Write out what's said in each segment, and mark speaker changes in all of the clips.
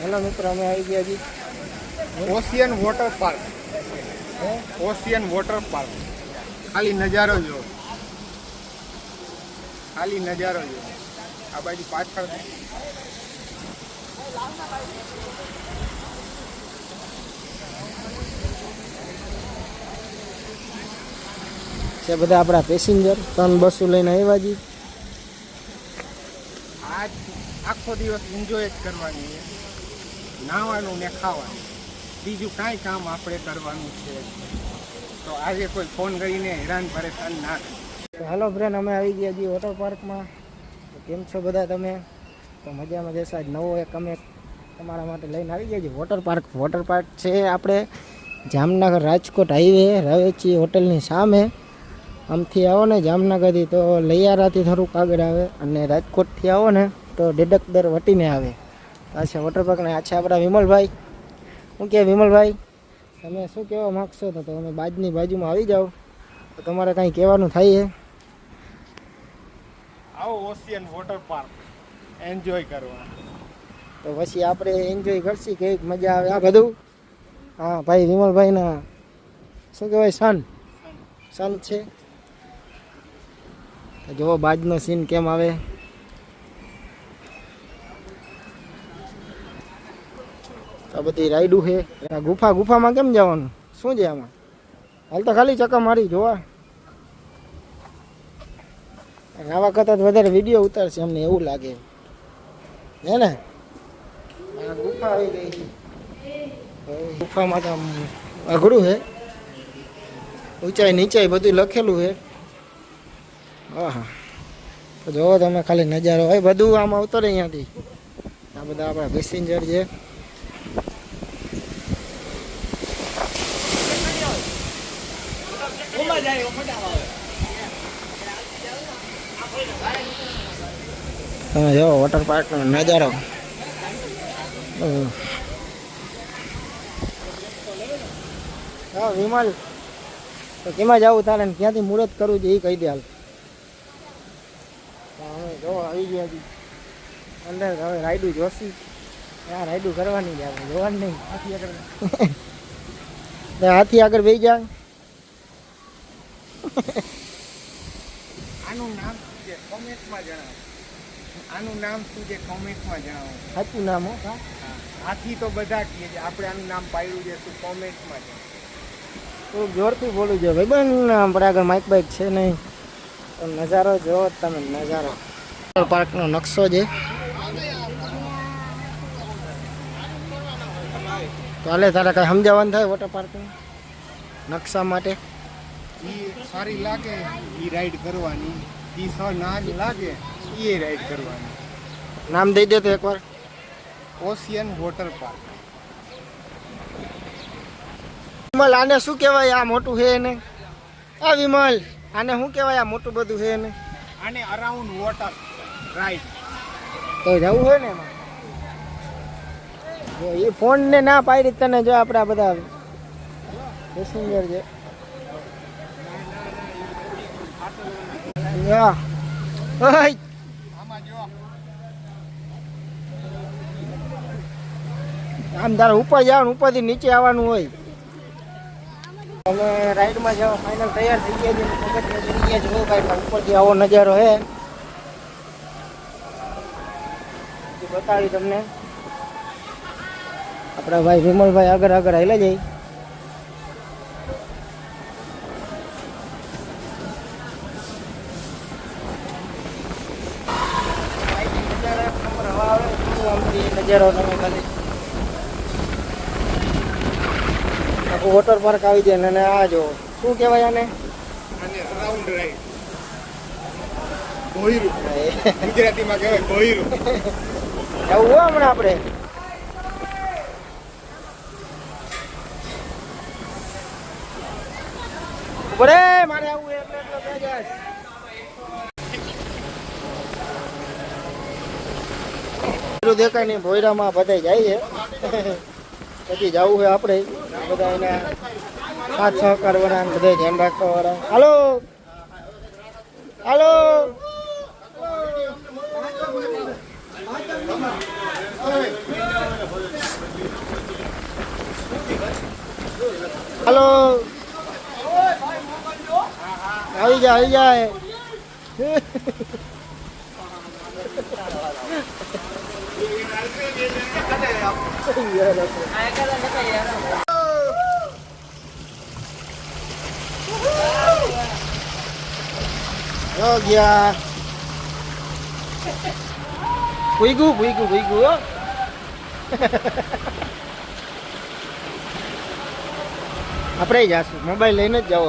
Speaker 1: Hello મિત્રો, અમે આવી ગયા જી
Speaker 2: Ocean Water Park. Ocean Water Park. ખાલી નજારો જો, ખાલી નજારો જો. આ બાજુ પાછળ
Speaker 1: છે બધા આપણા પેસેન્જર. 3 બસો લઈને આવ્યા જી.
Speaker 2: આજ આખો દિવસ એન્જોય જ કરવાની છે, નાહવાનું ને ખાવાનું, બીજું કાંઈ કામ આપણે કરવાનું છે. તો આજે કોઈ ફોન કરીને હેરાન પરેશાન ના કરે.
Speaker 1: તો હેલો ફ્રેન્ડ, અમે આવી ગયા છીએ વોટર પાર્કમાં. તો કેમ છો બધા તમે? તો મજામાં જશો. આજ નવો એક અમે તમારા માટે લઈને આવી ગયા છીએ વોટર પાર્ક. વોટર પાર્ક છે આપણે જામનગર રાજકોટ હાઈવે રવેચી હોટલની સામે. આમથી આવો ને જામનગરથી તો લૈયારાથી થોડુંક આગળ આવે, અને રાજકોટથી આવો ને તો ડેડકદર વટીને આવે. આ છે વોટર પાર્કને. આ છે આપણા વિમલભાઈ. શું કહે વિમલભાઈ, તમે શું કહેવા માગશો? તો તમે બાજની બાજુમાં આવી જાઓ તો તમારે કાંઈ કહેવાનું થાય છે?
Speaker 2: આવો ઓશિયન વોટર પાર્ક એન્જોય કરવા.
Speaker 1: તો પછી આપણે એન્જોય કરશી, કેવી મજા આવે આ બધું. હા ભાઈ, વિમલભાઈના શું કહેવાય, સન છે. તો જુઓ બાજનો સીન કેમ આવે. આ બધી રાઈડું છે. આ ગુફામાં કેમ જવાનું? શું છે આમાં? હાલ તો ખાલી ચક્કર મારી જોવા. આવા કરતાં વધારે વિડીયો ઉતારશે અમને એવું લાગે હે ને. આ ગુફા આવી ગઈ છે. ગુફામાં તો અઘરું છે, ઊંચાઈ નીચાઈ બધું લખેલું છે. હા, તો જોવો તમે ખાલી નજારો હોય બધું આમાં ઉતરે અહીંયાથી. આ બધા આપણા પેસેન્જર છે. તમે જો વોટર પાર્કનો નજારો. હા વિમલ, તો કેમાં જવું તારે, ક્યાંથી મુહૂર્ત કરવું છે એ કહી દે હાલ. હવે જો આવી ગયા હતી અંદર. હવે રાઈડું જોશી. હા રાઈડું કરવાની જ આપણે, જોવાની નહીં. હાથી આગળ બેસી જાય.
Speaker 2: આનું નામ શું છે કોમેન્ટમાં જણાવો. આનું નામ શું છે કોમેન્ટમાં જણાવો.
Speaker 1: સાચું નામ હો.
Speaker 2: આથી તો બધા કહે છે, આપણે આનું નામ પાડ્યું છે, શું કોમેન્ટમાં જણાવો.
Speaker 1: થોડુંક જોરથી બોલું છે ભાઈ. પણ આપણે આગળ માઇક બાઇક છે નહીં. તો નજારો જોવો તમે, નજારો. વોટર પાર્કનો નકશો છે. તો હાલે તારે કાંઈ સમજાવવાનું થાય વોટર પાર્કનું નકશા માટે?
Speaker 2: એ સારી લાગે એ રાઈડ કરવાની, એ ના લાગે એ રાઈડ કરવાની.
Speaker 1: નામ દઈ દે તો એકવાર.
Speaker 2: Ocean Water park.
Speaker 1: વિમલ, આને શું કહેવાય? આ મોટું છે એને. આ વિમલ, આને શું કહેવાય? આ મોટું બધું છે એને.
Speaker 2: આને અરાઉન્ડ વોટર રાઈડ.
Speaker 1: તો જવું હોય ને એમાં. જો એ ફોનને ના પાડી તને. જો આપણા બધા પેસેન્જર છે. આમ તારે ઉપર જવાનું, ઉપરથી નીચે આવવાનું હોય. અમે રાઈડમાં જવા ફાઇનલ તૈયાર થઈ ગયા છે. ઉપરથી આવો નજારો છે. બતાવી તમને. આપણા ભાઈ વિમલભાઈ આગળ હાલ્યા જાય. નજારો તમે ખાલી આખું વોટર પાર્ક આવી જાય. અને આ જો શું કહેવાય આને?
Speaker 2: આને અરાઉન્ડ રાઈડ. કોઈરું ગુજરાતીમાં કહેવાય કોઈરું.
Speaker 1: જવું હોય હમણાં આપણે. બરે મારે આવું એટલે દેખાય નહીં. ભોયરામાં બધા જાય છે. પછી જવું છે આપણે બધા એના સાથ સહકાર વાળા, બધા ધ્યાન રાખવા વાળા. હાલો હાલો. હાલો આવી જાય ગયા ભૂઈગું હો આપણે જાશું મોબાઈલ લઈને જ જાવ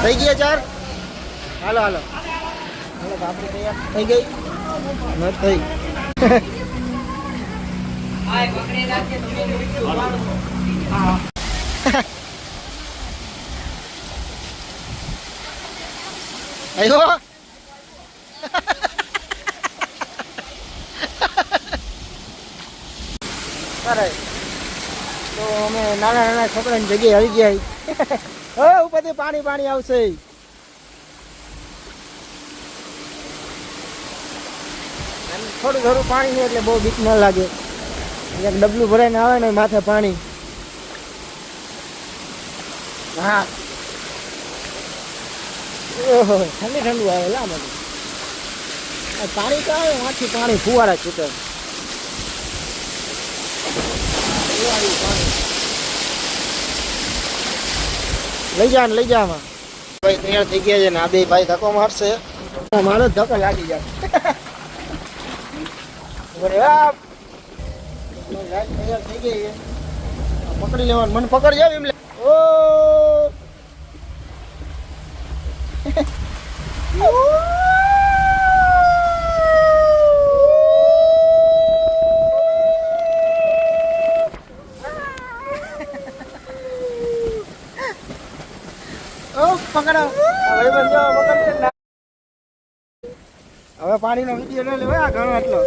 Speaker 1: થઈ ગયા ચાર હાલો હાલો હાલો બાપરી તૈયાર થઈ ગઈ ન થઈ આવ્યો સરસ તો અમે નાના છોકરાની જગ્યાએ આવી ગયા ઉપરથી પાણી આવશે થોડું પાણી નહીં એટલે બહુ બીક ન લાગે એક ડબલું ભરાઈને આવે ને માથે પાણી હા ઓહો ઠંડુ આવે લા બધું પાણી તો આવે માંથી પાણી ફુવારા છૂટે લઈ જા આમાં ભાઈ તૈયાર થઈ ગયા છે ને આ બે ભાઈ ધક્કો મારશે મારો ધક્કો લાગી જાય તૈયાર થઈ ગઈ પકડી લેવાનું મને પકડ જાવ એમ ઓ પકડો હવે પાણીનો વિડીયો ન લેવાય આ ઘણો એટલો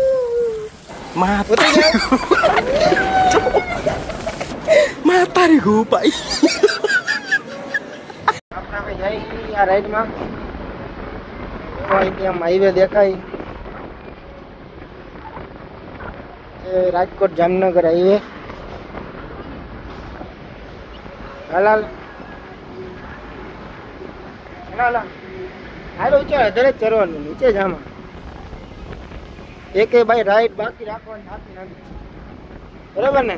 Speaker 2: તારી ગોપાઈ
Speaker 1: આપણે જઈ આ રાઈડમાં ત્યાં હાઈવે દેખાય રાજકોટ જામનગર હાઈવે હાલ હાલો ઊંચા દરેક ચરવાનું નીચે જ આમાં એકે ભાઈ રાઈટ બાકી રાખવાની થાકી નથી બરાબર ને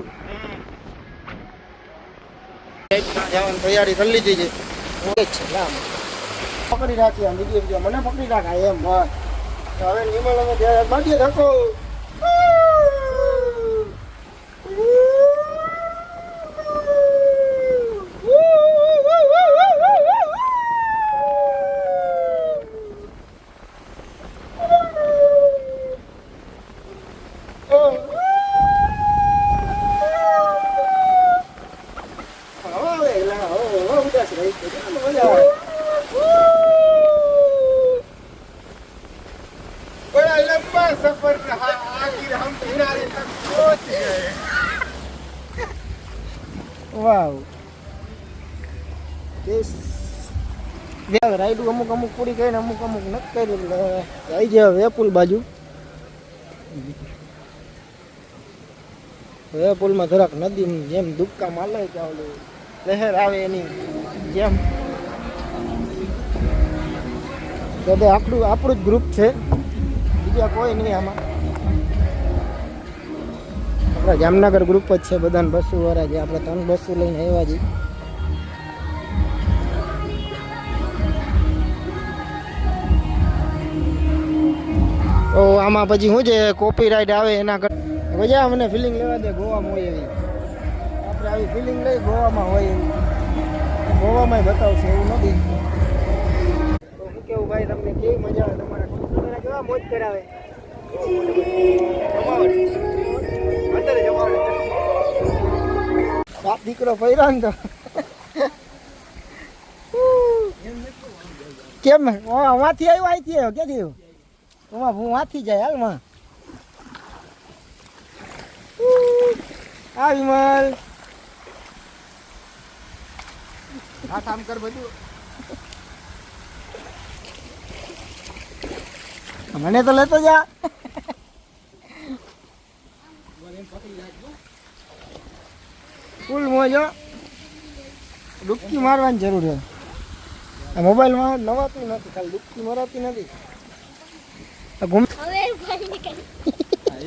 Speaker 1: જવાની તૈયારી કરી લીધી છે પકડી રાખી આમ બીજી મને પકડી રાખાય એમ બસ તો હવે નિમલ અમે બાંધીએ ધક્કો
Speaker 2: बड़ा लंबा सफर रहा आखिर हम किनारे तक पहुंच गए
Speaker 1: વાવ રાઈડ અમુક પૂરી કરીને અમુક નથી કરી આવી જાય વેપુલ બાજુ વેપુલમાં થોડાક નદી જેમ દુબકા માલે કે ઓલું લહેર આવે એની જેમ તો આપણું જ ગ્રુપ છે બીજા કોઈ નહીં આમાં આપણા જામનગર ગ્રુપ જ છે બધાને બસો વાળા છે આપણે 3 બસો લઈને આવ્યા છીએ તો આમાં પછી શું છે કોપી રાઈડ આવે એના કરતા મજા મને ફિલિંગ લેવા દે ગોવામાં હોય એવી આપણે આવી ફિલિંગ લઈ ગોવામાં હોય એવી ગોવામાં બતાવશે એવું નથી તો શું કેવું ભાઈ તમને કેવી મજા આવે તમારા છોકરા કેવા મોજ કરાવે બાપ દીકરો પૈરા ને તો કેમ વાંથી આવ્યો અહીંથી આવ્યો ક્યાંથી આવ્યો હું વાંથી જાય હાલમાં આ વિમલ
Speaker 2: હાથ આમ કર બધું.
Speaker 1: મને તો લેતો જા. ફૂલ મોજો. ડૂબકી મારવાની જરૂર છે. આ મોબાઈલમાં નવાતી નથી, ખાલી ડૂબકી મરાતી નથી. આ ઘૂમ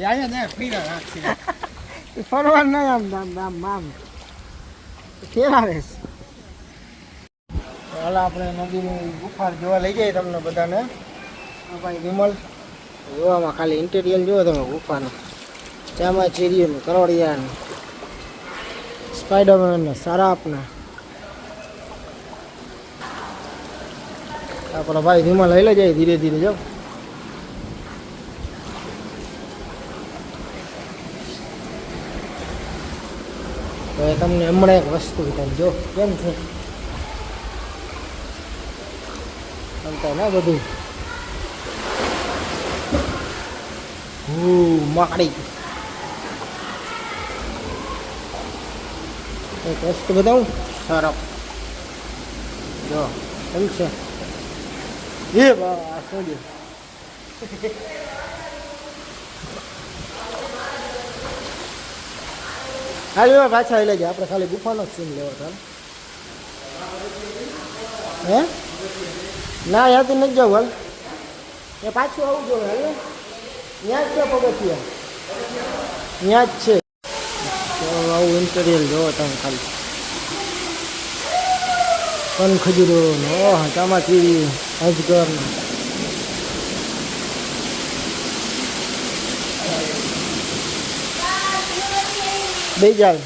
Speaker 2: અહીંયા ફ્રી રાખશે.
Speaker 1: ફરવાનું નહીં, આમ આમ આમ આમ ફેરાવે છે. હાલ આપણે નદીની ગુફા જોવા લઈ જઈએ તમને બધાને. આ ભાઈ વિમલ જોવામાં ખાલી ઇન્ટેરિયર જોવો તમે ગુફાનું. ચામાં ચીરીઓનું, કરોડિયાનું, સ્પાઈડરમેન, સારાપના. આપણા ભાઈ વિમલ લઈ જાય ધીરે ધીરે જાઓ. તો તમને હમણાં એક વસ્તુ તમે જો કેમ છે તો ને બધું માકડી એક વસ્તુ બતાવું સરસ જો કેમ છે એ બા શું છે ખાલી પાછા આવી લેજે આપણે ખાલી ગુફાનો જ સીન લેવો ચાલ હે ના યાદ નથી જાવ હાલ એ પાછું આવું જોઈએ હાલ ત્યાં જ છે પગથિયા ત્યાં જ છે તો આવું ઇન્ટેરિયર જોવો તમે ખાલી કન ખજૂરો ચામાચીરી અજગર બે જાય